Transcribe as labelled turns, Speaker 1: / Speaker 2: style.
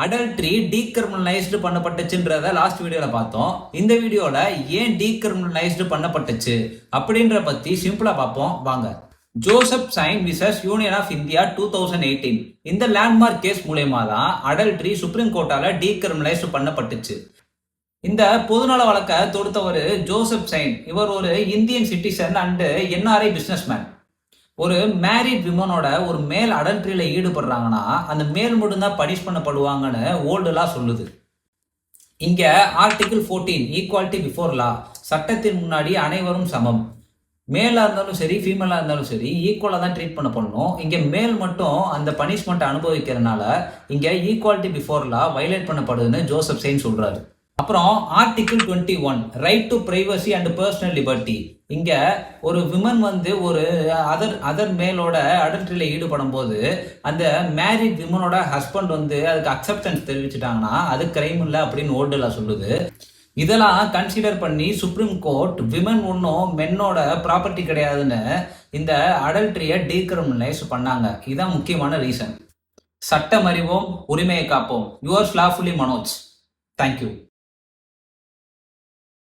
Speaker 1: Adultery டீக்ரிமினலைஸ்டு பண்ணப்பட்டுச்சுன்றத last வீடியோல பார்த்தோம். இந்த வீடியோல ஏன் டீக்ரிமினலைஸ்டு பண்ணப்பட்டுச்சு அப்படின்ற பத்தி சிம்பிளா பார்ப்போம் வாங்க. Joseph Shine versus Union of India 2018 இந்த லேண்ட்மார்க் கேஸ் மூலயமா தான் அடல்ட்ரி சுப்ரீம் கோர்ட்டால டீக்ரிமினலைஸ்டு பண்ணப்பட்டுச்சு. இந்த பொதுநல வழக்கை தொடுத்தவர் ஜோசப் சைன். இவர் ஒரு Indian citizen and NRI businessman. ஒரு மேரிட் விமனோட ஒரு மேல் அடல்ட்ரியில ஈடுபடுறாங்கன்னா அந்த மேல் மட்டும்தான் பனிஷ் பண்ணப்படுவாங்கன்னு ஓல்டு சொல்லுது. இங்க ஆர்டிகிள் 14 ஈக்குவாலிட்டி பிஃபோர் லா, சட்டத்தின் முன்னாடி அனைவரும் சமம். மேலா இருந்தாலும் சரி ஃபீமேலா இருந்தாலும் சரி ஈக்குவலா தான் ட்ரீட் பண்ணணும். இங்க மேல் மட்டும் அந்த பனிஷ்மெண்ட் அனுபவிக்கிறதுனால இங்க ஈக்குவாலிட்டி பிஃபோர் லா வயலேட் பண்ணப்படுதுன்னு ஜோசப் சைன் சொல்றாரு. அப்புறம் article 21 right to privacy and personal liberty. இங்க ஒரு விமன் ஒரு அதர் மேலோட அடல்ட்ரியில ஈடுபடும் போது அந்த மேரிட் விமனோட ஹஸ்பண்ட் அதுக்கு அக்செப்டன்ஸ் தெரிவிச்சுட்டாங்கன்னா அது கிரைம் இல்லை அப்படின்னு ஓல்டுல சொல்லுது. இதெல்லாம் கன்சிடர் பண்ணி சுப்ரீம் கோர்ட் விமன் ஒன்றும் மென்னோட ப்ராப்பர்ட்டி கிடையாதுன்னு இந்த அடல்ட்ரியை டீக்ரிமினலைஸ் பண்ணாங்க. இதுதான் முக்கியமான ரீசன். சட்டம் அறிவோம், உரிமையை காப்போம். Yours lawfully Manoj. தேங்க்யூ.